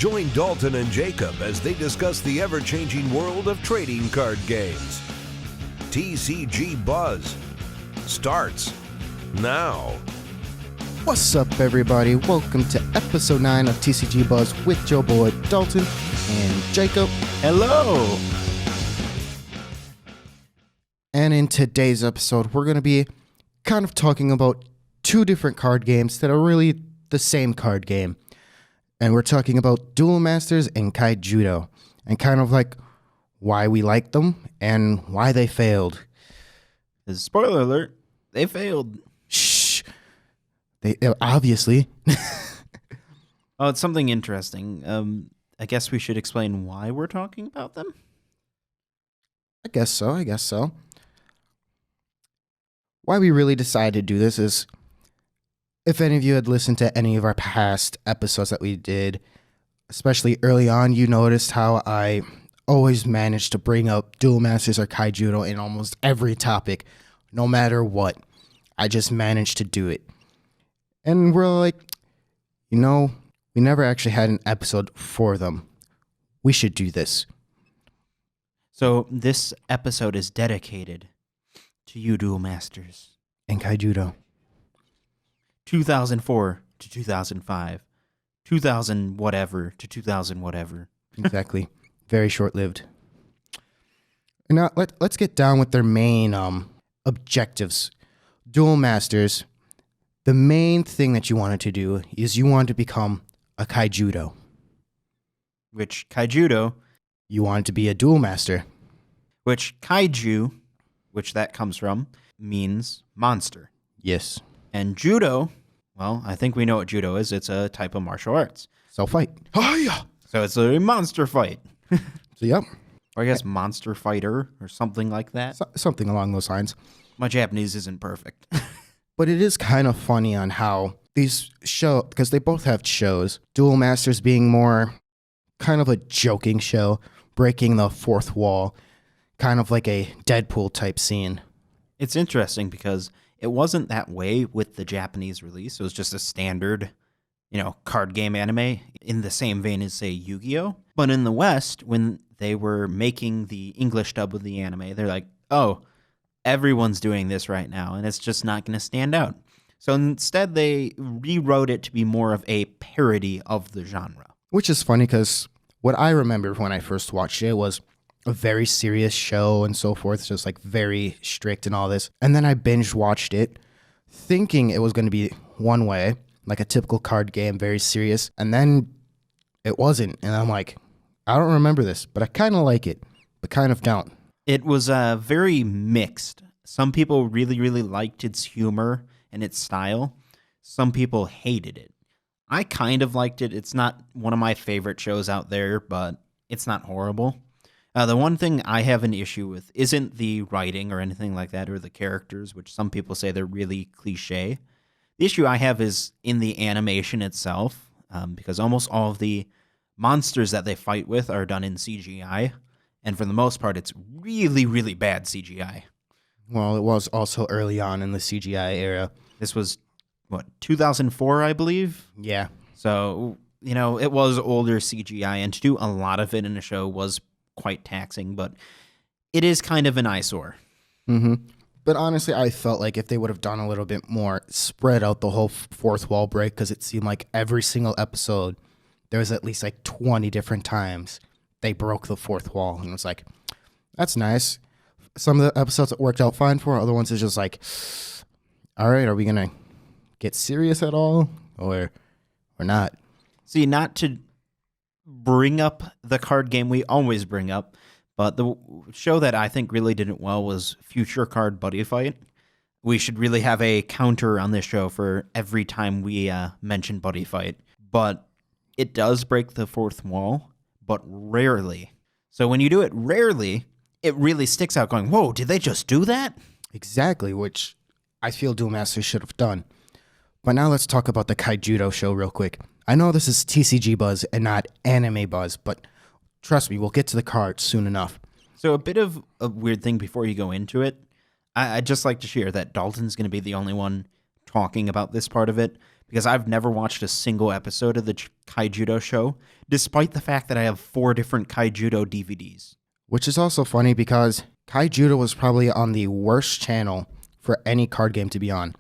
Join Dalton and Jacob as they discuss the ever-changing world of trading card games. TCG Buzz starts now. What's up, everybody? Welcome to episode 9 of TCG Buzz with your boy Dalton and Jacob. Hello! And in today's episode, we're going to be kind of talking about two different card games that are really the same card game. And we're talking about Duel Masters and Kaijudo, and kind of like why we like them and why they failed. Spoiler alert, they failed. Shh. They obviously. Oh, it's something interesting. I guess we should explain why we're talking about them. I guess so. Why we really decided to do this is, if any of you had listened to any of our past episodes that we did, especially early on, you noticed how I always managed to bring up Duel Masters or Kaijudo in almost every topic, no matter what. I just managed to do it. And we're like, we never actually had an episode for them. We should do this. So this episode is dedicated to you, Duel Masters. And Kaijudo. 2004 to 2005. 2000 whatever to 2000 whatever. Exactly. Very short-lived. Now, let's get down with their main objectives. Duel Masters, the main thing that you wanted to do is you wanted to become a Kaijudo. Which Kaijudo, You wanted to be a Duel Master. which Kaiju, which that comes from, means monster. Yes. And judo, well, I think we know what judo is. It's a type of martial arts. So fight. Hiya! So it's a monster fight. So, yep. Or I guess monster fighter or something like that. Something along those lines. My Japanese isn't perfect. But it is kind of funny on how these show, because they both have shows, Duel Masters being more kind of a joking show, breaking the fourth wall, kind of like a Deadpool type scene. It's interesting because it wasn't that way with the Japanese release. It was just a standard, card game anime in the same vein as, say, Yu-Gi-Oh! But in the West, when they were making the English dub of the anime, they're like, oh, everyone's doing this right now, and it's just not going to stand out. So instead, they rewrote it to be more of a parody of the genre. Which is funny because what I remember when I first watched it was a very serious show and so forth, just like very strict and all this. And then I binge watched it thinking it was going to be one way, like a typical card game, very serious. And then it wasn't. And I'm like, I don't remember this, but I kind of like it, but kind of don't. It was very mixed. Some people really, really liked its humor and its style. Some people hated it. I kind of liked it. It's not one of my favorite shows out there, but it's not horrible. The one thing I have an issue with isn't the writing or anything like that, or the characters, which some people say they're really cliche. The issue I have is in the animation itself, because almost all of the monsters that they fight with are done in CGI, and for the most part, it's really, really bad CGI. Well, it was also early on in the CGI era. This was, 2004, I believe? Yeah. So, it was older CGI, and to do a lot of it in a show was quite taxing, but it is kind of an eyesore. Mm-hmm. But honestly, I felt like if they would have done a little bit more, spread out the whole fourth wall break, because it seemed like every single episode, there was at least like 20 different times they broke the fourth wall, and it was like, that's nice. Some of the episodes it worked out fine for, other ones is just like, all right, are we going to get serious at all, or not? See, not to bring up the card game we always bring up, but the show that I think really did it well was Future Card Buddyfight. We should really have a counter on this show for every time we mention Buddyfight. But it does break the fourth wall, but rarely. So when you do it rarely, it really sticks out going, whoa, did they just do that? Exactly, which I feel Duel Masters should have done. But now let's talk about the Kaijudo show real quick. I know this is TCG Buzz and not Anime Buzz, but trust me, we'll get to the cards soon enough. So a bit of a weird thing before you go into it. I'd just like to share that Dalton's going to be the only one talking about this part of it, because I've never watched a single episode of the Kaijudo show, despite the fact that I have 4 different Kaijudo DVDs. Which is also funny because Kaijudo was probably on the worst channel for any card game to be on.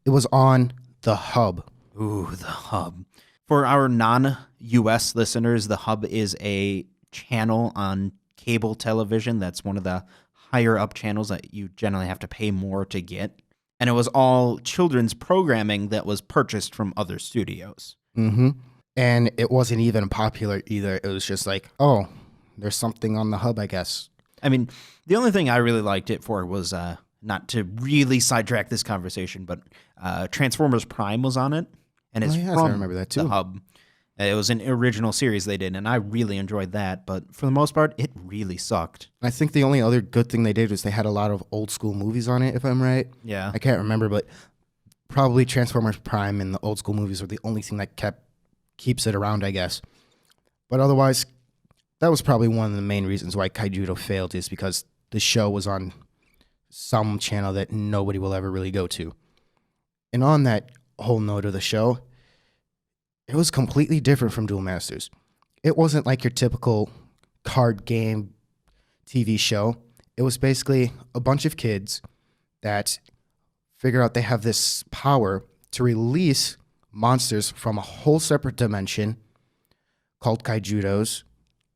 It was on the Hub. Ooh, the Hub. For our non-US listeners, the Hub is a channel on cable television that's one of the higher up channels that you generally have to pay more to get. And it was all children's programming that was purchased from other studios. Mm-hmm. And it wasn't even popular either. It was just like, oh, there's something on the Hub, I guess. I mean, the only thing I really liked it for was, not to really sidetrack this conversation, but Transformers Prime was on it. And it's I from remember that too. the Hub. It was an original series they did, and I really enjoyed that. But for the most part, it really sucked. I think the only other good thing they did was they had a lot of old school movies on it, if I'm right. Yeah. I can't remember, but probably Transformers Prime and the old school movies were the only thing that keeps it around, I guess. But otherwise, that was probably one of the main reasons why Kaijudo failed, is because the show was on some channel that nobody will ever really go to. And on that whole note of the show, it was completely different from Duel Masters. It wasn't like your typical card game TV show. It was basically a bunch of kids that figure out they have this power to release monsters from a whole separate dimension called Kaijudos.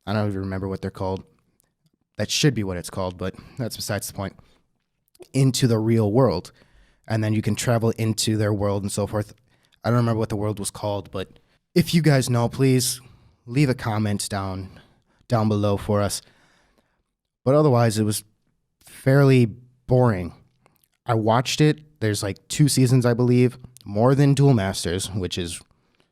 I don't even remember what they're called. That should be what it's called, but that's besides the point. Into the real world. And then you can travel into their world and so forth. I don't remember what the world was called, but if you guys know, please leave a comment down below for us. But otherwise, it was fairly boring. I watched it. There's like 2 seasons, I believe, more than Duel Masters, which is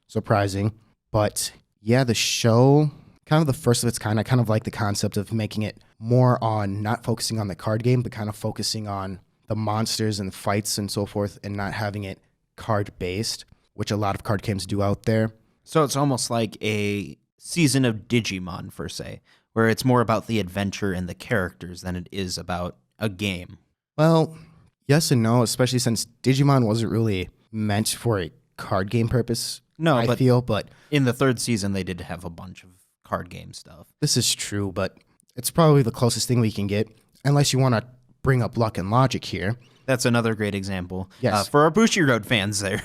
surprising. But yeah, the show, kind of the first of its kind, I kind of like the concept of making it more on not focusing on the card game, but kind of focusing on the monsters and the fights and so forth, and not having it card-based, which a lot of card games do out there. So it's almost like a season of Digimon, per se, where it's more about the adventure and the characters than it is about a game. Well, yes and no, especially since Digimon wasn't really meant for a card game purpose, No, I but feel, but in the 3rd season, they did have a bunch of card game stuff. this is true, but it's probably the closest thing we can get, unless you want to bring up Luck and Logic here. That's another great example. Yes. For our Bushiroad fans there.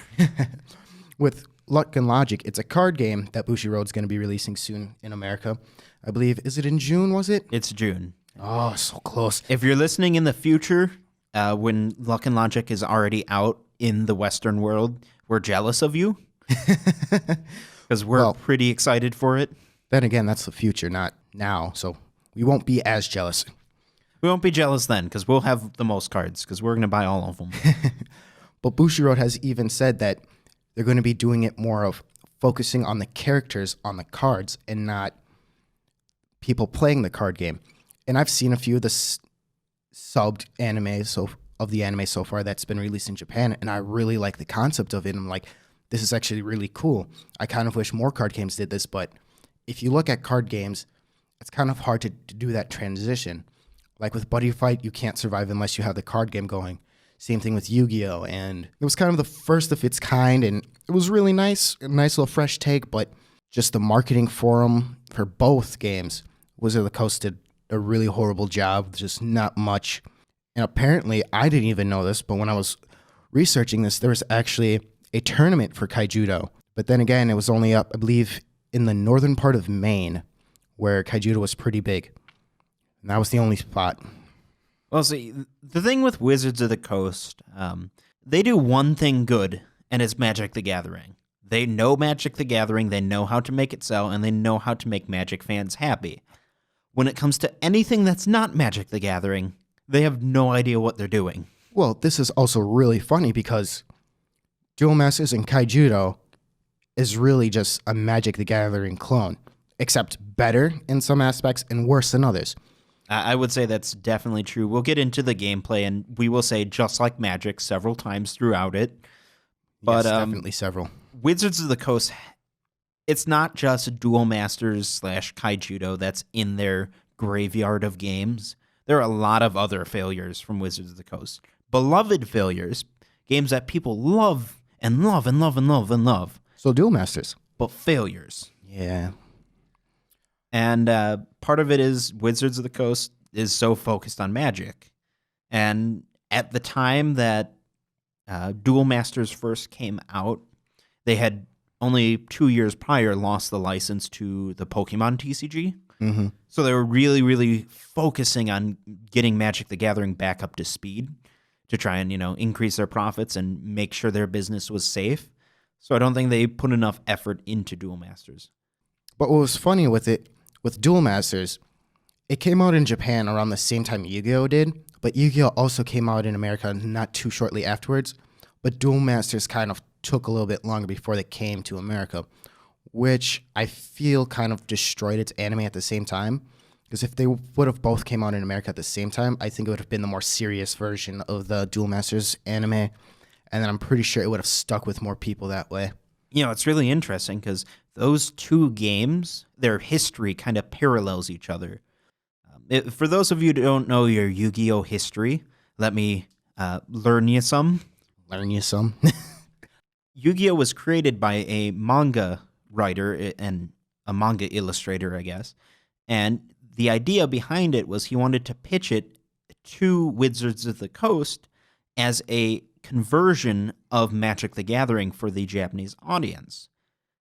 With Luck and Logic, it's a card game that Bushiroad's going to be releasing soon in America. I believe, is it in June, was it? It's June. Oh, so close. If you're listening in the future, when Luck and Logic is already out in the Western world, we're jealous of you. Because we're pretty excited for it. Then again, that's the future, not now, so we won't be as jealous. We won't be jealous then, because we'll have the most cards, because we're going to buy all of them. But Bushiroad has even said that they're going to be doing it more of focusing on the characters on the cards and not people playing the card game. And I've seen a few of the subbed anime of the anime so far that's been released in Japan, and I really like the concept of it. I'm like, this is actually really cool. I kind of wish more card games did this, but if you look at card games, it's kind of hard to do that transition. Like with Buddyfight, you can't survive unless you have the card game going. Same thing with Yu-Gi-Oh! And it was kind of the first of its kind, and it was really nice, a nice little fresh take, but just the marketing forum for both games, Wizard of the Coast did a really horrible job, just not much. And apparently, I didn't even know this, but when I was researching this, there was actually a tournament for Kaijudo. But then again, it was only up, I believe, in the northern part of Maine, where Kaijudo was pretty big. And that was the only spot. Well, see, the thing with Wizards of the Coast, they do one thing good, and it's Magic the Gathering. They know Magic the Gathering, they know how to make it sell, and they know how to make Magic fans happy. When it comes to anything that's not Magic the Gathering, they have no idea what they're doing. Well, this is also really funny because Duel Masters and Kaijudo is really just a Magic the Gathering clone, except better in some aspects and worse than others. I would say that's definitely true. We'll get into the gameplay, and we will say just like Magic several times throughout it. But yes, definitely several. Wizards of the Coast, it's not just Duel Masters / Kaijudo that's in their graveyard of games. There are a lot of other failures from Wizards of the Coast. Beloved failures, games that people love and love and love and love and love. So Duel Masters. But failures. Yeah. And part of it is Wizards of the Coast is so focused on Magic. And at the time that Duel Masters first came out, they had only 2 years prior lost the license to the Pokemon TCG. Mm-hmm. So they were really, really focusing on getting Magic the Gathering back up to speed to try and, increase their profits and make sure their business was safe. So I don't think they put enough effort into Duel Masters. But what was funny with Duel Masters, it came out in Japan around the same time Yu-Gi-Oh did, but Yu-Gi-Oh also came out in America not too shortly afterwards. But Duel Masters kind of took a little bit longer before they came to America, which I feel kind of destroyed its anime at the same time. Because if they would have both came out in America at the same time, I think it would have been the more serious version of the Duel Masters anime. And then I'm pretty sure it would have stuck with more people that way. It's really interesting because those two games, their history kind of parallels each other. For those of you who don't know your Yugioh history, let me learn you some. Yu-Gi-Oh was created by a manga writer and a manga illustrator, I guess. And the idea behind it was he wanted to pitch it to Wizards of the Coast as a conversion of Magic the Gathering for the Japanese audience.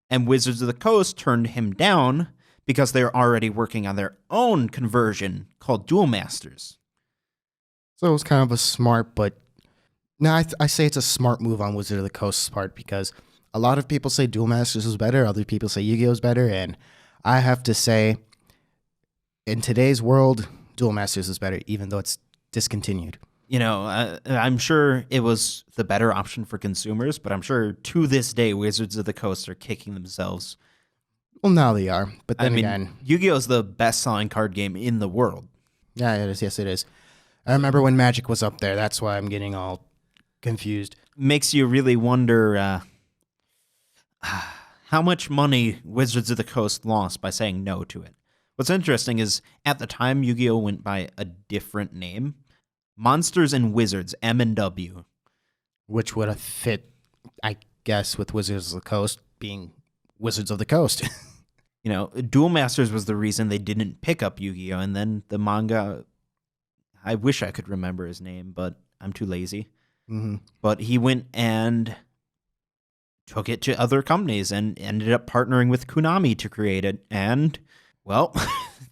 And Wizards of the Coast turned him down because they're already working on their own conversion called Duel Masters. So it was kind of a smart, but no, I say it's a smart move on Wizard of the Coast's part because a lot of people say Duel Masters is better, other people say Yu-Gi-Oh is better, and I have to say, in today's world, Duel Masters is better, even though it's discontinued. I'm sure it was the better option for consumers, but I'm sure to this day, Wizards of the Coast are kicking themselves. Well, now they are, but then again, Yu-Gi-Oh is the best-selling card game in the world. Yeah, it is. Yes, it is. I remember when Magic was up there. That's why I'm getting all confused. Makes you really wonder how much money Wizards of the Coast lost by saying no to it. What's interesting is, at the time, Yu-Gi-Oh went by a different name. Monsters and Wizards, M&W. Which would have fit, I guess, with Wizards of the Coast being Wizards of the Coast. Duel Masters was the reason they didn't pick up Yu-Gi-Oh! And then the manga, I wish I could remember his name, but I'm too lazy. Mm-hmm. But he went and took it to other companies and ended up partnering with Konami to create it. And, well,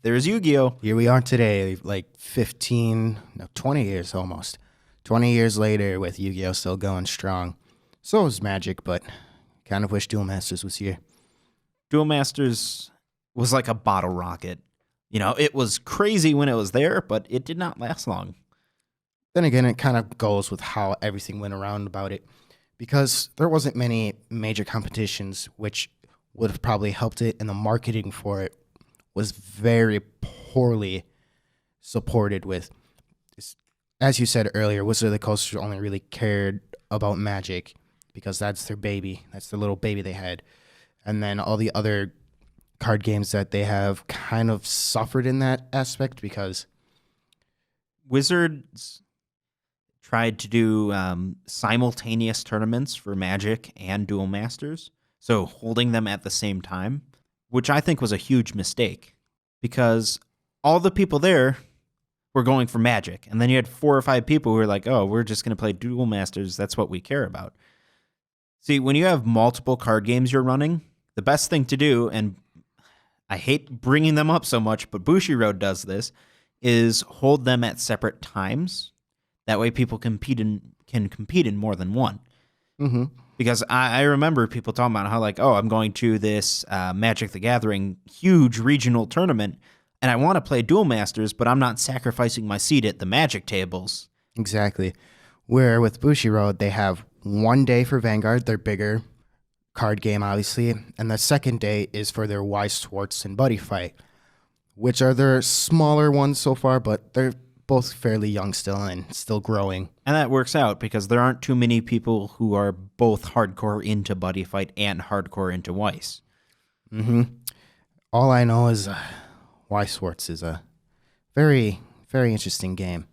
there's Yu-Gi-Oh! Here we are today, like 20 years almost. 20 years later with Yu-Gi-Oh! Still going strong. So is Magic, but kind of wish Duel Masters was here. Duel Masters was like a bottle rocket. It was crazy when it was there, but it did not last long. Then again, it kind of goes with how everything went around about it. Because there wasn't many major competitions, which would have probably helped it, and the marketing for it was very poorly supported with. As you said earlier, Wizard of the Coast only really cared about Magic because that's their baby. That's the little baby they had. And then all the other card games that they have kind of suffered in that aspect because Wizards tried to do simultaneous tournaments for Magic and Duel Masters, so holding them at the same time, which I think was a huge mistake because all the people there were going for Magic, and then you had 4 or 5 people who were like, oh, we're just going to play Duel Masters. That's what we care about. See, when you have multiple card games you're running, the best thing to do, and I hate bringing them up so much, but Bushiroad does this, is hold them at separate times. That way people can compete in more than one. Mm-hmm. Because I remember people talking about how I'm going to this Magic the Gathering huge regional tournament, and I want to play Duel Masters, but I'm not sacrificing my seat at the Magic tables. Exactly. Where with Bushiroad, they have one day for Vanguard, their bigger card game, obviously, and the second day is for their Weiss, Schwartz, and Buddyfight, which are their smaller ones so far, but they're both fairly young still and still growing. And that works out because there aren't too many people who are both hardcore into Buddyfight and hardcore into Weiss. Mm-hmm. All I know is Weiss Schwartz is a very, very interesting game.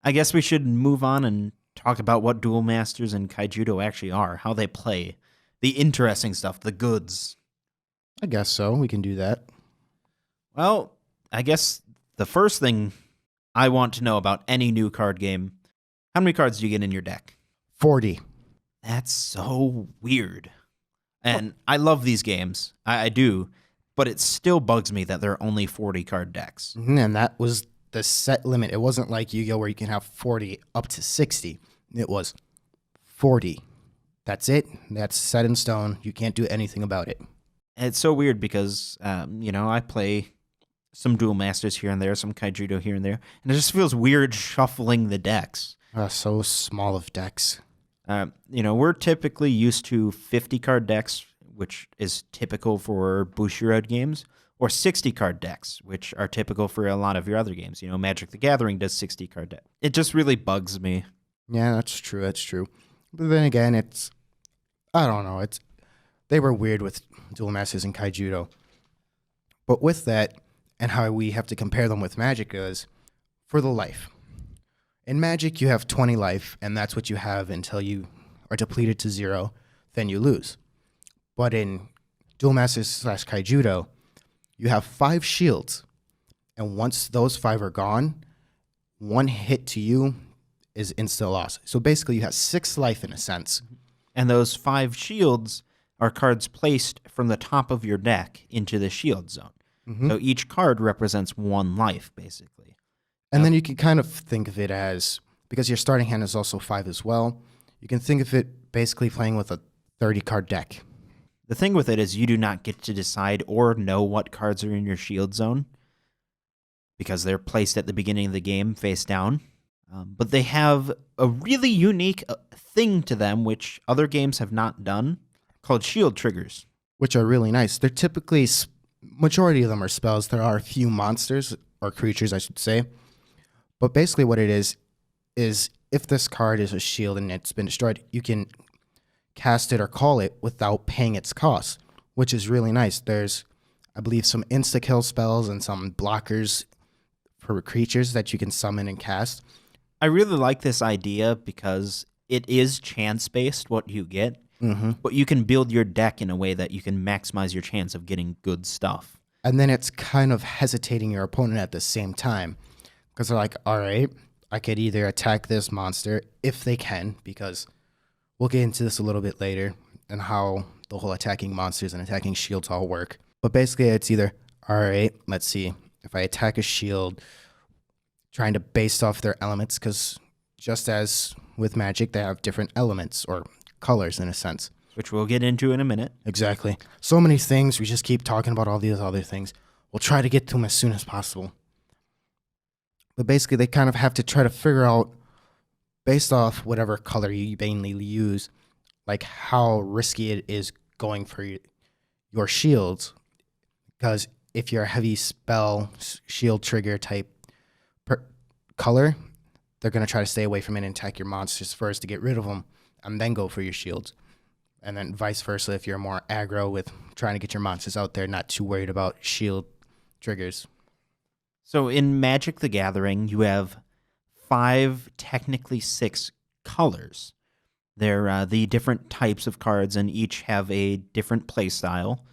I guess we should move on and talk about what Duel Masters and Kaijudo actually are, how they play, the interesting stuff, the goods. I guess so. We can do that. Well, I guess the first thing I want to know about any new card game, how many cards do you get in your deck? 40. That's so weird. And I love these games. I do. But it still bugs me that there are only 40 card decks. And that was the set limit. It wasn't like Yu-Gi-Oh! Where you can have 40 up to 60. It was 40. That's it. That's set in stone. You can't do anything about it. It's so weird because, I play some Duel Masters here and there, some Kaijudo here and there, and it just feels weird shuffling the decks. So small of decks. We're typically used to 50 card decks, which is typical for Bushiroad games, or 60 card decks, which are typical for a lot of your other games. Magic the Gathering does 60 card decks. It just really bugs me. Yeah, that's true. That's true. But then again, I don't know. They were weird with Duel Masters and Kaijudo. But with that, and how we have to compare them with Magic is for the life. In Magic, you have 20 life, and that's what you have until you are depleted to 0, then you lose. But in Duel Masters / Kaijudo, you have 5 shields, and once those 5 are gone, 1 hit to you is instant loss. So basically, you have 6 life in a sense. And those 5 shields are cards placed from the top of your deck into the shield zone. Mm-hmm. So each card represents 1 life, basically. And then you can kind of think of it as, because your starting hand is also 5 as well, you can think of it basically playing with a 30-card deck. The thing with it is you do not get to decide or know what cards are in your shield zone because they're placed at the beginning of the game face down. But they have a really unique thing to them, which other games have not done, called shield triggers. Which are really nice. They're typically, majority of them are spells. There are a few monsters, or creatures, I should say. But basically what it is if this card is a shield and it's been destroyed, you can cast it or call it without paying its cost, which is really nice. There's, I believe, some insta-kill spells and some blockers for creatures that you can summon and cast. I really like this idea because it is chance-based, what you get, but you can build your deck in a way that you can maximize your chance of getting good stuff. And then it's kind of hesitating your opponent at the same time. Because they're like, all right, I could either attack this monster, if they can, because we'll get into this a little bit later, and how the whole attacking monsters and attacking shields all work. But basically, it's either, all right, let's see, if I attack a shield, trying to base off their elements, because just as with Magic, they have different elements, or colors in a sense. Which we'll get into in a minute. Exactly. So many things, we just keep talking about all these other things. We'll try to get to them as soon as possible. But basically, they kind of have to try to figure out, based off whatever color you mainly use, like how risky it is going for your shields. Because if you're a heavy spell, shield trigger type color, they're going to try to stay away from it and attack your monsters first to get rid of them, and then go for your shields. And then vice versa, if you're more aggro with trying to get your monsters out there, not too worried about shield triggers. So in Magic the Gathering, you have 5, technically 6 colors. They're the different types of cards, and each have a different play style.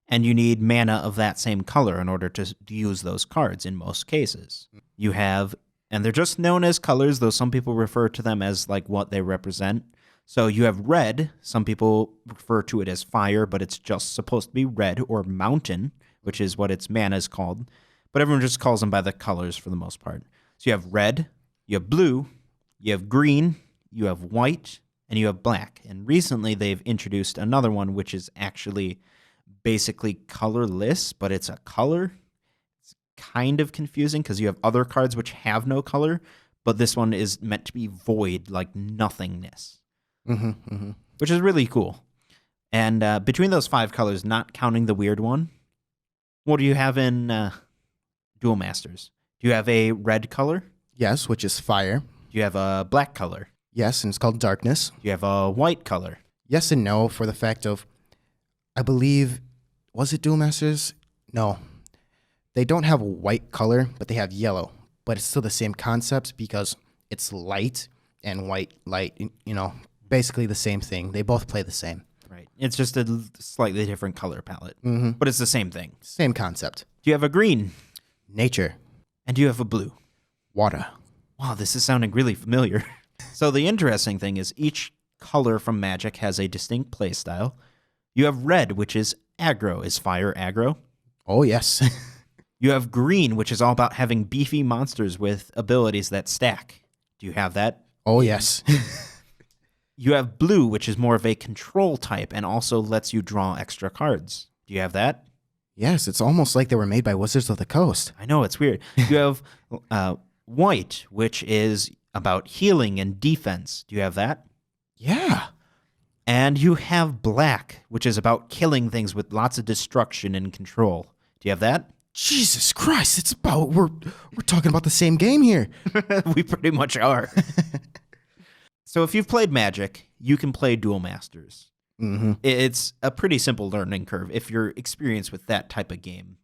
And you need mana of that same color in order to use those cards in most cases. You have, and they're just known as colors, though some people refer to them as like what they represent. So you have red. Some people refer to it as fire, but it's just supposed to be red, or mountain, which is what its mana is called. But everyone just calls them by the colors for the most part. So you have red, you have blue, you have green, you have white, and you have black. And recently they've introduced another one, which is actually basically colorless, but it's a color. It's kind of confusing because you have other cards which have no color, but this one is meant to be void, like nothingness, which is really cool. And between those 5 colors, not counting the weird one, what do you have in Duel Masters? Do you have a red color? Yes, which is fire. Do you have a black color? Yes, and it's called darkness. Do you have a white color? Yes and no, for the fact of, I believe, was it Duel Masters? No. They don't have a white color, but they have yellow. But it's still the same concepts because it's light and white light, basically the same thing. They both play the same. Right. It's just a slightly different color palette, but it's the same thing. Same concept. Do you have a green? Nature. And do you have a blue? Water. Wow, this is sounding really familiar. So the interesting thing is each color from Magic has a distinct play style. You have red, which is aggro. Is fire aggro? Oh, yes. You have green, which is all about having beefy monsters with abilities that stack. Do you have that? Oh, yes. You have blue, which is more of a control type and also lets you draw extra cards. Do you have that? Yes, it's almost like they were made by Wizards of the Coast. I know, it's weird. You have white, which is about healing and defense. Do you have that? Yeah. And you have black, which is about killing things with lots of destruction and control. Do you have that? Jesus Christ, it's about we're talking about the same game here. We pretty much are. So if you've played Magic, you can play Duel Masters. Mm-hmm. It's a pretty simple learning curve if you're experienced with that type of game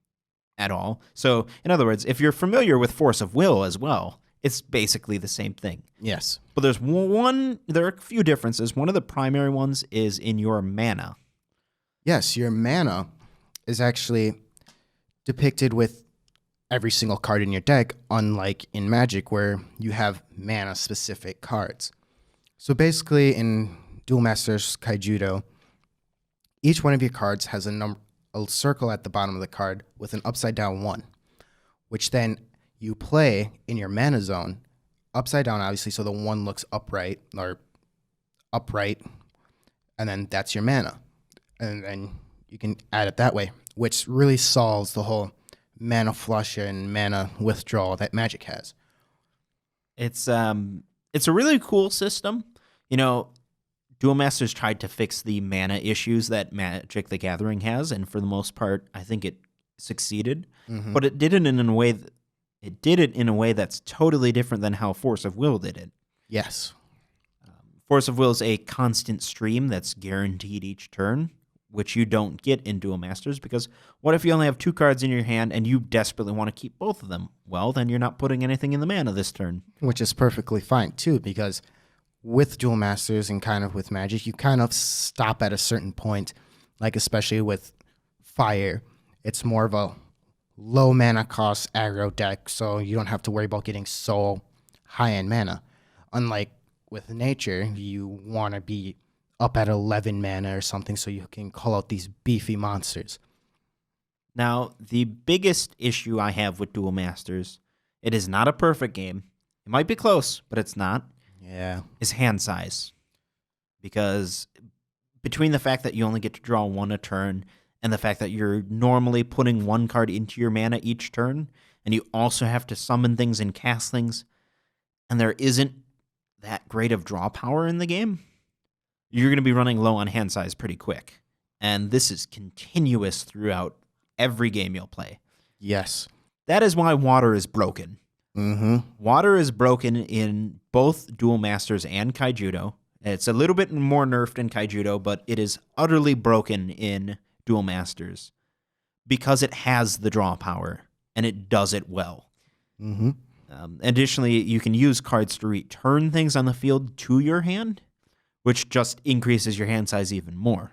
at all. So, in other words, if you're familiar with Force of Will as well, it's basically the same thing. Yes. But there are a few differences. One of the primary ones is in your mana. Yes, your mana is actually depicted with every single card in your deck, unlike in Magic where you have mana-specific cards. So basically, in Duel Masters Kaijudo, each one of your cards has a circle at the bottom of the card with an upside-down 1, which then you play in your mana zone, upside down, obviously, so the 1 looks upright, and then that's your mana. And then you can add it that way, which really solves the whole mana flush and mana withdrawal that Magic has. It's a really cool system. Duel Masters tried to fix the mana issues that Magic the Gathering has, and for the most part, I think it succeeded. Mm-hmm. But it did it in a way that's totally different than how Force of Will did it. Yes. Force of Will is a constant stream that's guaranteed each turn, which you don't get in Duel Masters, because what if you only have 2 cards in your hand and you desperately want to keep both of them? Well, then you're not putting anything in the mana this turn. Which is perfectly fine, too, because with Duel Masters and kind of with Magic, you kind of stop at a certain point, like especially with Fire. It's more of a low mana cost aggro deck, so you don't have to worry about getting so high in mana. Unlike with Nature, you want to be up at 11 mana or something so you can call out these beefy monsters. Now, the biggest issue I have with Duel Masters, it is not a perfect game. It might be close, but it's not. Yeah. Is hand size. Because between the fact that you only get to draw 1 a turn and the fact that you're normally putting 1 card into your mana each turn, and you also have to summon things and cast things, and there isn't that great of draw power in the game, you're going to be running low on hand size pretty quick. And this is continuous throughout every game you'll play. Yes. That is why water is broken. Mm-hmm. Water is broken in both Duel Masters and Kaijudo. It's a little bit more nerfed in Kaijudo, but it is utterly broken in Duel Masters because it has the draw power, and it does it well. Mm-hmm. Additionally, you can use cards to return things on the field to your hand, which just increases your hand size even more.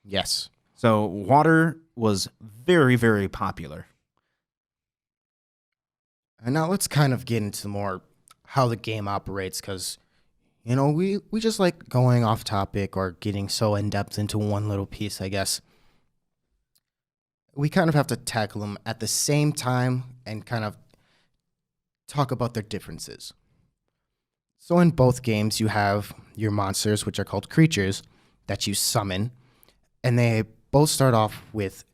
Yes. So water was very, very popular. And now let's kind of get into more how the game operates, because, we just like going off topic or getting so in-depth into one little piece, I guess. We kind of have to tackle them at the same time and kind of talk about their differences. So in both games, you have your monsters, which are called creatures, that you summon, and they both start off with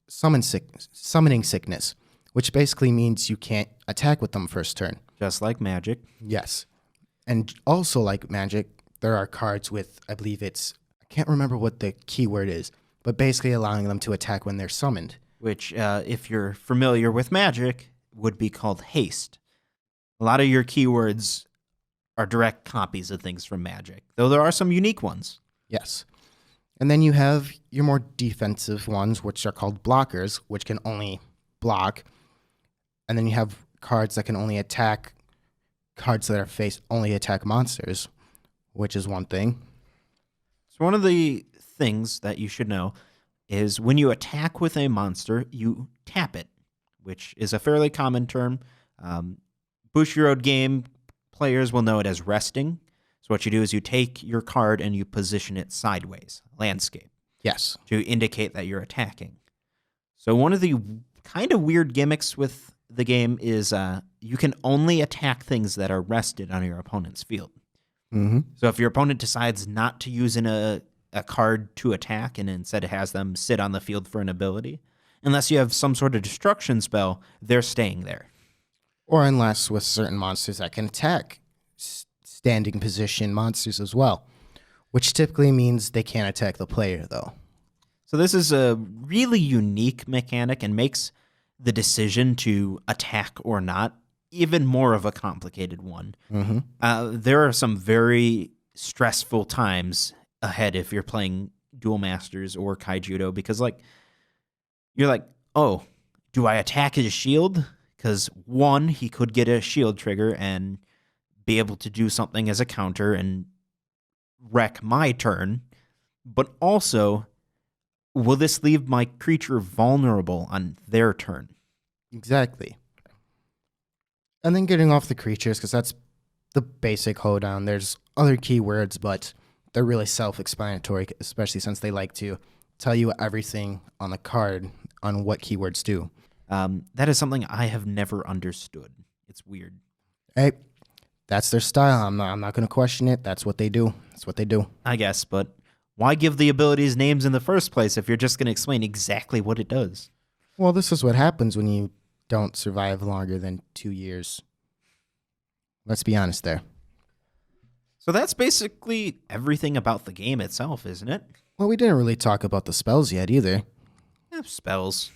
summoning sickness, which basically means you can't attack with them first turn. Just like Magic. Yes. And also like Magic, there are cards with, I believe I can't remember what the keyword is, but basically allowing them to attack when they're summoned. Which, if you're familiar with Magic, would be called haste. A lot of your keywords are direct copies of things from Magic, though there are some unique ones. Yes. And then you have your more defensive ones, which are called blockers, which can only block. And then you have cards that can only attack cards that are face only attack monsters, which is one thing. So one of the things that you should know is when you attack with a monster, you tap it, which is a fairly common term. Bushiroad game players will know it as resting. So what you do is you take your card and you position it sideways, landscape. Yes. To indicate that you're attacking. So one of the kind of weird gimmicks with the game is you can only attack things that are rested on your opponent's field. Mm-hmm. So if your opponent decides not to use a card to attack and instead has them sit on the field for an ability, unless you have some sort of destruction spell, they're staying there. Or unless with certain monsters that can attack standing position monsters as well, which typically means they can't attack the player, though. So this is a really unique mechanic and makes the decision to attack or not even more of a complicated one. Mm-hmm. There are some very stressful times ahead if you're playing Duel Masters or Kaijudo because, you're like, oh, do I attack his shield? Because, one, he could get a shield trigger and be able to do something as a counter and wreck my turn. But also, will this leave my creature vulnerable on their turn? Exactly. And then getting off the creatures, because that's the basic hoedown. There's other keywords, but they're really self-explanatory, especially since they like to tell you everything on the card on what keywords do. That is something I have never understood. It's weird. Hey, that's their style. I'm not going to question it. That's what they do. That's what they do. I guess, but why give the abilities names in the first place if you're just going to explain exactly what it does? Well, this is what happens when you don't survive longer than 2 years. Let's be honest there. So that's basically everything about the game itself, isn't it? Well, we didn't really talk about the spells yet either. Yeah, spells.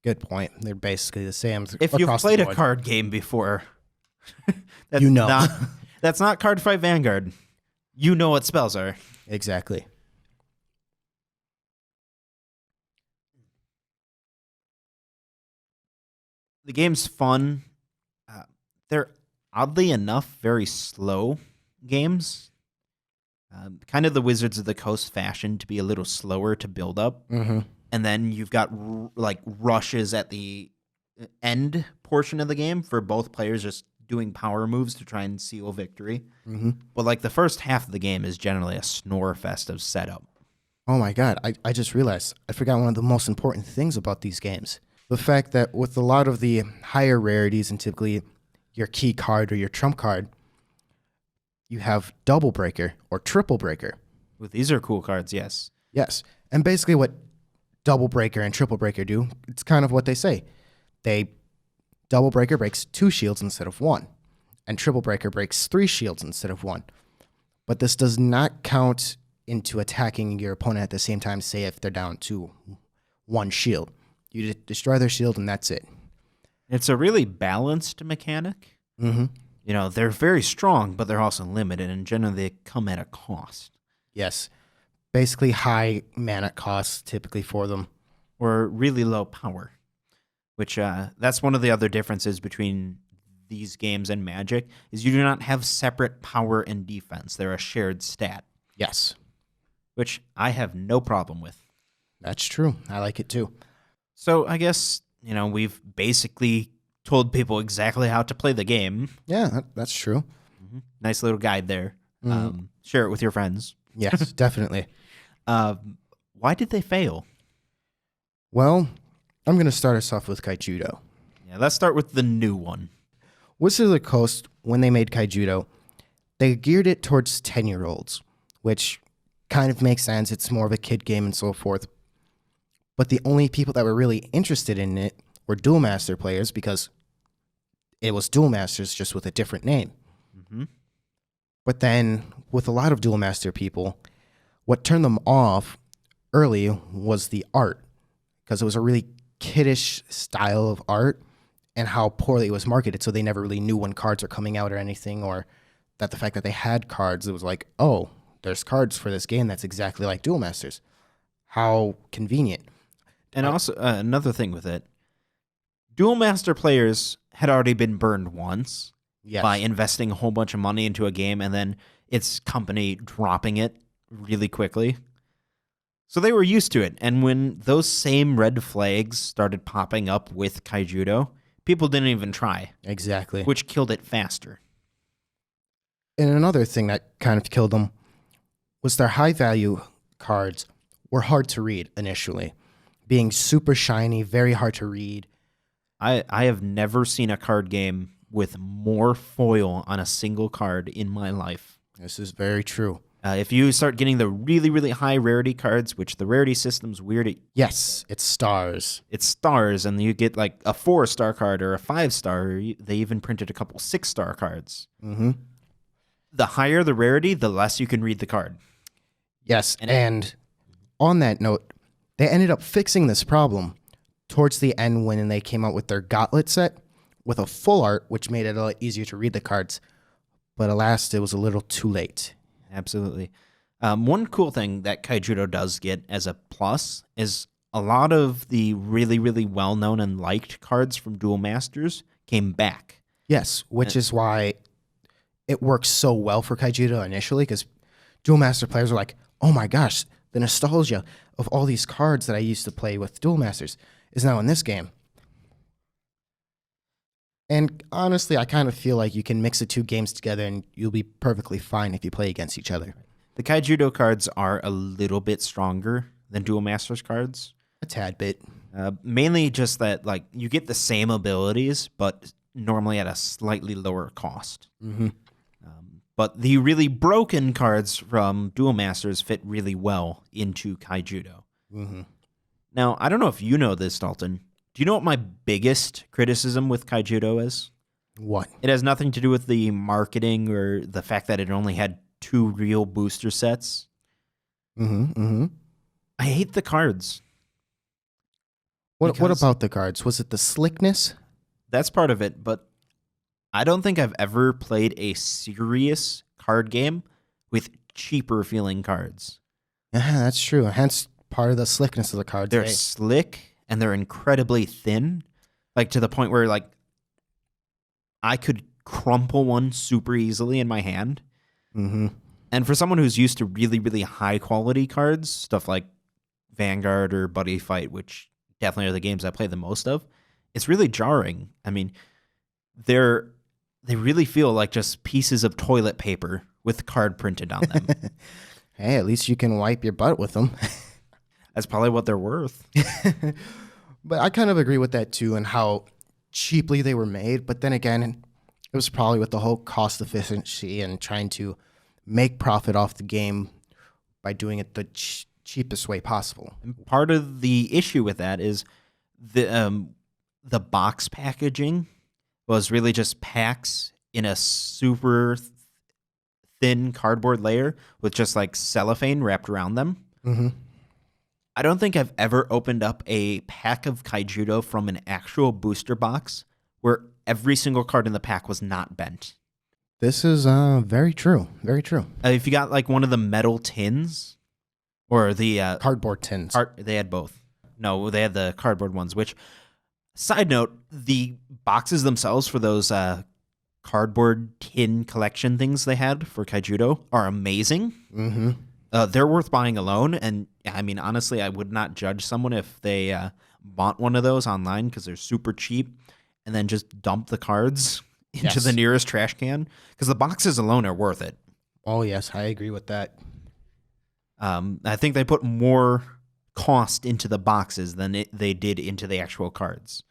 Good point. They're basically the same. If you've across the played a board. card game before, that's You know. that's not Cardfight Vanguard. You know what spells are. Exactly. The game's fun. They're oddly enough very slow games. Kind of the Wizards of the Coast fashion to be a little slower to build up. Mm-hmm. And then you've got rushes at the end portion of the game for both players just doing power moves to try and seal victory. Mm-hmm. But the first half of the game is generally a snore fest of setup. Oh my God, I just realized I forgot one of the most important things about these games. The fact that with a lot of the higher rarities and typically your key card or your trump card, you have double breaker or triple breaker. Well, these are cool cards, yes. Yes. And basically what double breaker and triple breaker do, it's kind of what they say. Double breaker breaks 2 shields instead of 1, and triple breaker breaks 3 shields instead of 1. But this does not count into attacking your opponent at the same time, say if they're down to 1 shield. You destroy their shield and that's it. It's a really balanced mechanic. Mm-hmm. They're very strong, but they're also limited, and generally they come at a cost. Yes. Basically high mana costs typically for them. Or really low power, which that's one of the other differences between these games and Magic, is you do not have separate power and defense. They're a shared stat. Yes. Which I have no problem with. That's true. I like it too. So I guess, we've basically told people exactly how to play the game. Yeah, that's true. Mm-hmm. Nice little guide there. Mm-hmm. Share it with your friends. Yes, definitely. Why did they fail? Well, I'm going to start us off with Kaijudo. Yeah, let's start with the new one. Wizards of the Coast, when they made Kaijudo, they geared it towards 10-year-olds, which kind of makes sense. It's more of a kid game and so forth. But the only people that were really interested in it were Duel Master players because it was Duel Masters just with a different name. Mm-hmm. But then with a lot of Duel Master people, what turned them off early was the art because it was a really kiddish style of art and how poorly it was marketed. So they never really knew when cards are coming out or anything, or that the fact that they had cards, it was like, oh, there's cards for this game that's exactly like Duel Masters. How convenient. And also, another thing with it, Duel Master players had already been burned once, Yes. by investing a whole bunch of money into a game and then its company dropping it really quickly. So they were used to it. And when those same red flags started popping up with Kaijudo, people didn't even try. Exactly. Which killed it faster. And another thing that kind of killed them was their high-value cards were hard to read initially. Being super shiny, very hard to read. I have never seen a card game with more foil on a single card in my life. This is very true. If you start getting the really, really high rarity cards, which the rarity system's weird, Yes, it's stars. it's stars, and you get like a 4-star card or a 5-star. They even printed a couple 6-star cards. Mm-hmm. The higher the rarity, the less you can read the card. Yes, and on that note, they ended up fixing this problem towards the end when they came out with their gauntlet set with a full art, which made it a lot easier to read the cards. But alas, it was a little too late. Absolutely. One cool thing that Kaijudo does get as a plus is a lot of the really, really well-known and liked cards from Duel Masters came back. Yes, which is why it works so well for Kaijudo initially, because Duel Master players are like, oh my gosh, the nostalgia of all these cards that I used to play with Duel Masters is now in this game. And honestly, I kind of feel like you can mix the two games together and you'll be perfectly fine if you play against each other. The Kaijudo cards are a little bit stronger than Duel Masters cards. A tad bit. Mainly just that, like, you get the same abilities, but normally at a slightly lower cost. Mm-hmm. But the really broken cards from Duel Masters fit really well into Kaijudo. Mm-hmm. Now, I don't know if you know this, Dalton. Do you know what my biggest criticism with Kaijudo is? What? It has nothing to do with the marketing or the fact that it only had 2 real booster sets. Mm-hmm. Mm-hmm. I hate the cards. What about the cards? Was it the slickness? That's part of it, but I don't think I've ever played a serious card game with cheaper feeling cards. Yeah, that's true. Hence part of the slickness of the cards. They're slick and they're incredibly thin, like to the point where like I could crumple one super easily in my hand. Mm-hmm. And for someone who's used to really, really high quality cards, stuff like Vanguard or Buddyfight, which definitely are the games I play the most of, it's really jarring. I mean, they really feel like just pieces of toilet paper with card printed on them. Hey, at least you can wipe your butt with them. That's probably what they're worth. But I kind of agree with that too, and how cheaply they were made. But then again, it was probably with the whole cost efficiency and trying to make profit off the game by doing it the cheapest way possible. And part of the issue with that is the box packaging was really just packs in a super thin cardboard layer with just like cellophane wrapped around them. Mm-hmm. I don't think I've ever opened up a pack of Kaijudo from an actual booster box where every single card in the pack was not bent. This is very true. Very true. If you got like one of the metal tins or the Cardboard tins. they had both. No, they had the cardboard ones, which, side note, the boxes themselves for those cardboard tin collection things they had for Kaijudo are amazing. Mm-hmm. They're worth buying alone, and I mean, honestly, I would not judge someone if they bought one of those online because they're super cheap, and then just dump the cards into the nearest trash can, because the boxes alone are worth it. Oh, yes, I agree with that. I think they put more cost into the boxes than they did into the actual cards.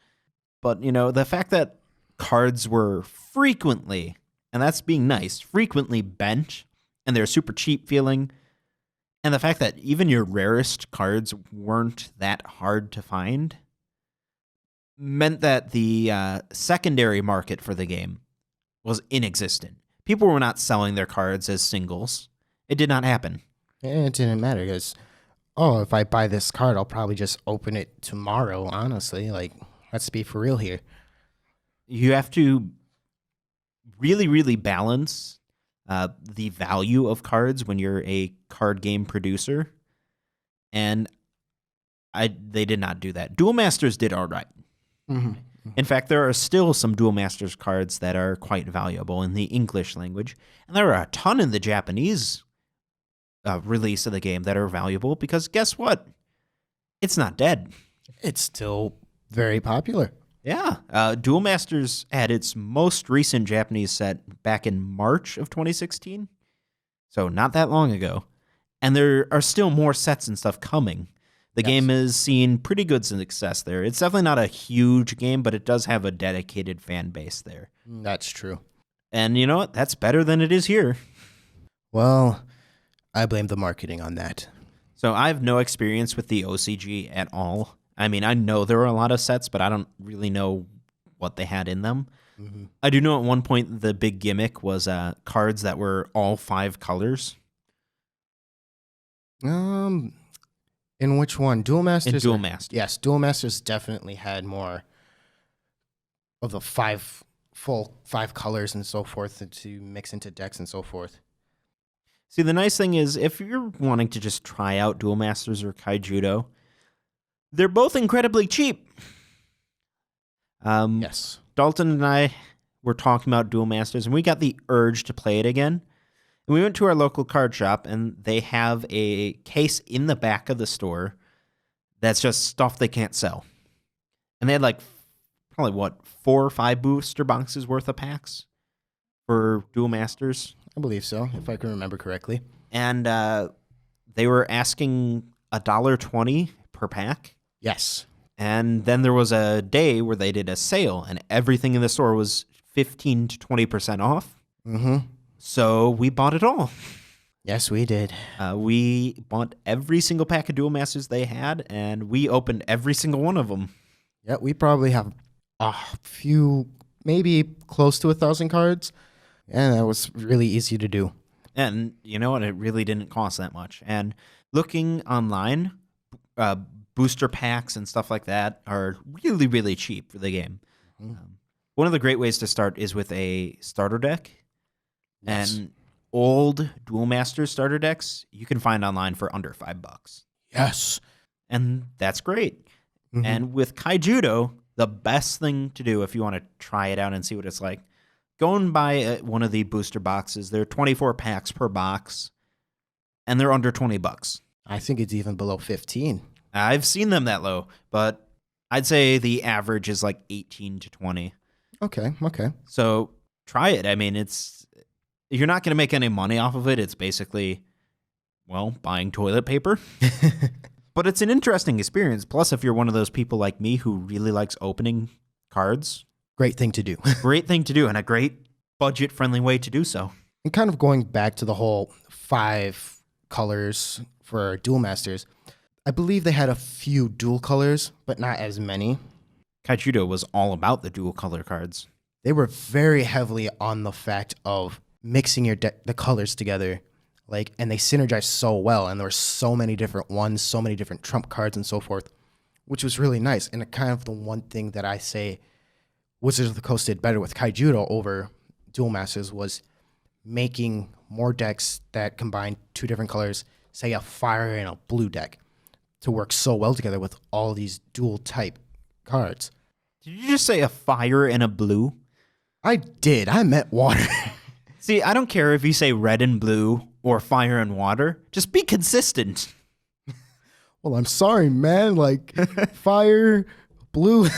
But, you know, the fact that cards were frequently, and that's being nice, frequently bent, and they're super cheap feeling, and the fact that even your rarest cards weren't that hard to find meant that the secondary market for the game was inexistent. People were not selling their cards as singles. It did not happen. It didn't matter because, if I buy this card, I'll probably just open it tomorrow, honestly. Like, let's be for real here. You have to really, really balance the value of cards when you're a card game producer, and they did not do that. Duel Masters did all right. Mm-hmm. In fact, there are still some Duel Masters cards that are quite valuable in the English language, and there are a ton in the Japanese release of the game that are valuable because guess what? It's not dead. It's still very popular. Yeah. Duel Masters had its most recent Japanese set back in March of 2016, so not that long ago. And there are still more sets and stuff coming. The game is seeing pretty good success there. It's definitely not a huge game, but it does have a dedicated fan base there. That's true. And you know what? That's better than it is here. Well, I blame the marketing on that. So I have no experience with the OCG at all. I mean, I know there were a lot of sets, but I don't really know what they had in them. Mm-hmm. I do know at one point the big gimmick was cards that were all 5 colors. In which one? Duel Masters? In Duel Masters. Yes, Duel Masters definitely had more of the full 5 colors and so forth to mix into decks and so forth. See, the nice thing is, if you're wanting to just try out Duel Masters or Kaijudo, they're both incredibly cheap. Yes. Dalton and I were talking about Duel Masters, and we got the urge to play it again. And we went to our local card shop, and they have a case in the back of the store that's just stuff they can't sell. And they had probably 4 or 5 booster boxes worth of packs for Duel Masters. I believe so, if I can remember correctly. And they were asking $1.20 per pack. Yes. And then there was a day where they did a sale, and everything in the store was 15 to 20% off. Mm-hmm. So we bought it all. Yes, we did. We bought every single pack of Duel Masters they had, and we opened every single one of them. Yeah, we probably have a few, maybe close to 1,000 cards, and that was really easy to do. And you know what? It really didn't cost that much. And looking online, booster packs and stuff like that are really, really cheap for the game. Mm-hmm. One of the great ways to start is with a starter deck. Yes. And old Duel Masters starter decks you can find online for under $5. Yes. And that's great. Mm-hmm. And with Kaijudo, the best thing to do if you want to try it out and see what it's like, go and buy one of the booster boxes. There are 24 packs per box, and they're under $20. I think it's even below 15. I've seen them that low, but I'd say the average is like 18 to 20. Okay. So try it. I mean, you're not going to make any money off of it. It's basically, buying toilet paper. But it's an interesting experience. Plus, if you're one of those people like me who really likes opening cards. Great thing to do. Great thing to do, and a great budget-friendly way to do so. And kind of going back to the whole 5 colors for Duel Masters, I believe they had a few dual colors, but not as many. Kaijudo was all about the dual color cards. They were very heavily on the fact of mixing the colors together, and they synergized so well, and there were so many different ones, so many different trump cards and so forth, which was really nice. And kind of the one thing that I say Wizards of the Coast did better with Kaijudo over Duel Masters was making more decks that combine 2 different colors, say a fire and a blue deck, to work so well together with all these dual type cards. Did you just say a fire and a blue? I did. I meant water. See, I don't care if you say red and blue or fire and water. Just be consistent. Well, I'm sorry, man. Fire, blue.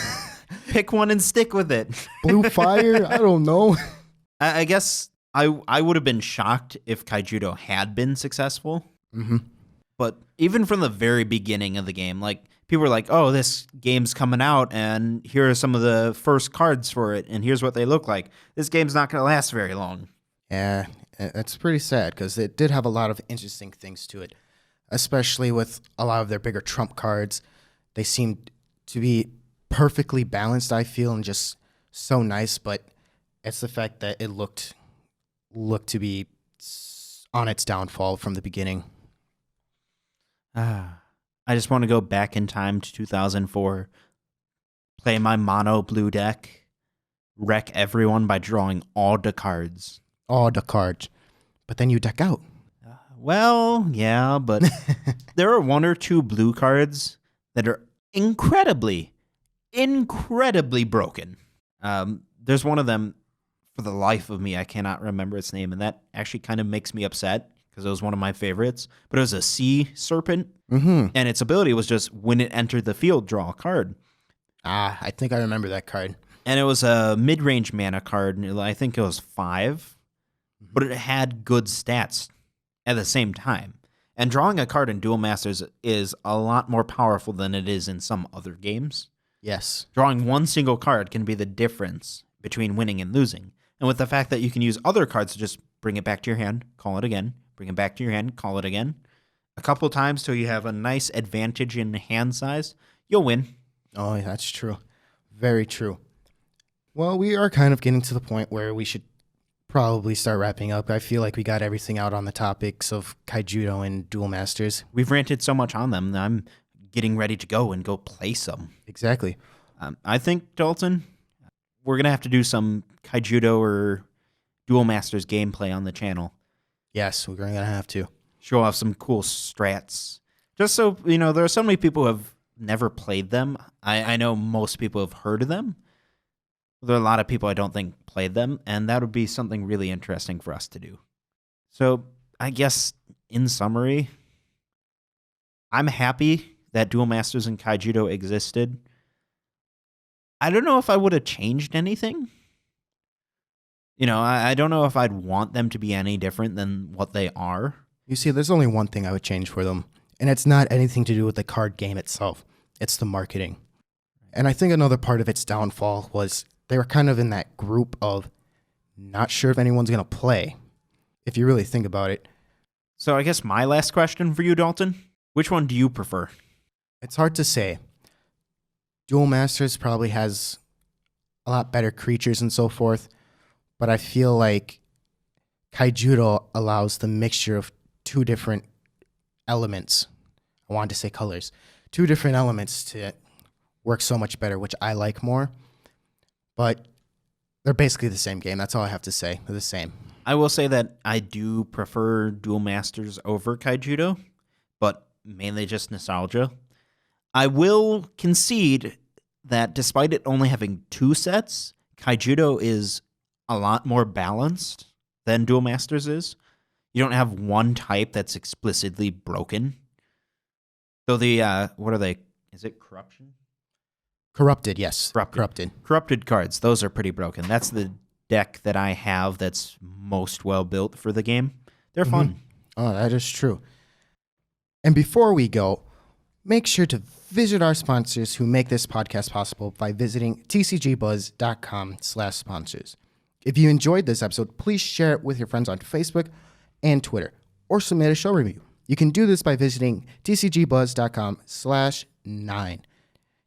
Pick one and stick with it. Blue fire? I don't know. I guess I would have been shocked if Kaijudo had been successful. Mm-hmm. But even from the very beginning of the game, people were like, oh, this game's coming out, and here are some of the first cards for it, and here's what they look like. This game's not going to last very long. Yeah, that's pretty sad, because it did have a lot of interesting things to it, especially with a lot of their bigger trump cards. They seemed to be perfectly balanced, I feel, and just so nice, but it's the fact that it looked to be on its downfall from the beginning. I just want to go back in time to 2004, play my mono blue deck, wreck everyone by drawing all the cards. All the cards. But then you deck out. Yeah, but there are 1 or 2 blue cards that are incredibly incredibly broken. There's one of them, for the life of me, I cannot remember its name, and that actually kind of makes me upset because it was one of my favorites. But it was a sea serpent, and its ability was just when it entered the field, draw a card. I think I remember that card. And it was a mid-range mana card, and I think it was 5, but it had good stats at the same time. And drawing a card in Duel Masters is a lot more powerful than it is in some other games. Yes. Drawing one single card can be the difference between winning and losing. And with the fact that you can use other cards to just bring it back to your hand, call it again, bring it back to your hand, call it again, a couple times till you have a nice advantage in hand size, you'll win. Oh, that's true. Very true. Well, we are kind of getting to the point where we should probably start wrapping up. I feel like we got everything out on the topics of Kaijudo and Duel Masters. We've ranted so much on them that I'm getting ready to go play some. Exactly. I think, Dalton, we're going to have to do some Kaijudo or Duel Masters gameplay on the channel. Yes, we're going to have to. Show off some cool strats. Just so, there are so many people who have never played them. I know most people have heard of them. There are a lot of people I don't think played them, and that would be something really interesting for us to do. So I guess, in summary, I'm happy that Duel Masters and Kaijudo existed. I don't know if I would have changed anything. I don't know if I'd want them to be any different than what they are. You see, there's only one thing I would change for them, and it's not anything to do with the card game itself. It's the marketing. And I think another part of its downfall was they were kind of in that group of not sure if anyone's going to play, if you really think about it. So I guess my last question for you, Dalton, which one do you prefer? It's hard to say. Duel Masters probably has a lot better creatures and so forth, but I feel like Kaijudo allows the mixture of two different elements. I wanted to say colors. Two different elements to work so much better, which I like more. But they're basically the same game. That's all I have to say. They're the same. I will say that I do prefer Duel Masters over Kaijudo, but mainly just nostalgia. I will concede that despite it only having 2 sets, Kaijudo is a lot more balanced than Duel Masters is. You don't have one type that's explicitly broken. So the, what are they? Is it corruption? Corrupted, yes. Corrupted. Corrupted cards. Those are pretty broken. That's the deck that I have that's most well built for the game. They're fun. Oh, that is true. And before we go, make sure to visit our sponsors who make this podcast possible by visiting tcgbuzz.com/sponsors. If you enjoyed this episode, please share it with your friends on Facebook and Twitter, or submit a show review. You can do this by visiting tcgbuzz.com/9.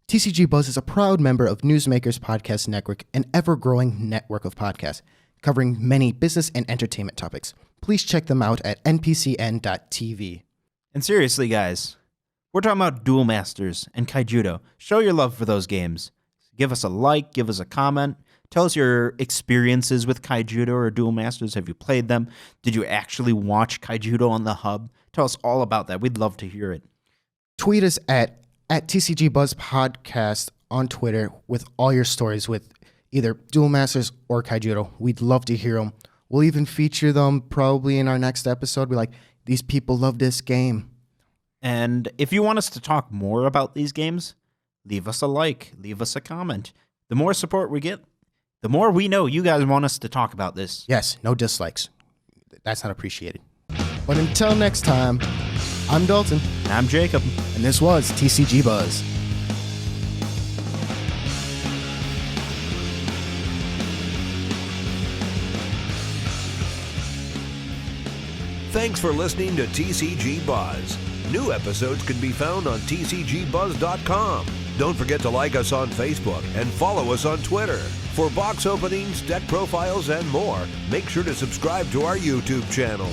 TCG Buzz is a proud member of Newsmakers Podcast Network, an ever-growing network of podcasts covering many business and entertainment topics. Please check them out at npcn.tv. And seriously, guys, we're talking about Duel Masters and Kaijudo. Show your love for those games. Give us a like, give us a comment. Tell us your experiences with Kaijudo or Duel Masters. Have you played them? Did you actually watch Kaijudo on the hub? Tell us all about that. We'd love to hear it. Tweet us at TCG Buzz Podcast on Twitter with all your stories with either Duel Masters or Kaijudo. We'd love to hear them. We'll even feature them probably in our next episode. We're like, these people love this game. And if you want us to talk more about these games, leave us a like, leave us a comment. The more support we get, the more we know you guys want us to talk about this. Yes, no dislikes. That's not appreciated. But until next time, I'm Dalton. And I'm Jacob. And this was TCG Buzz. Thanks for listening to TCG Buzz. New episodes can be found on tcgbuzz.com. Don't forget to like us on Facebook and follow us on Twitter. For box openings, deck profiles, and more, make sure to subscribe to our YouTube channel.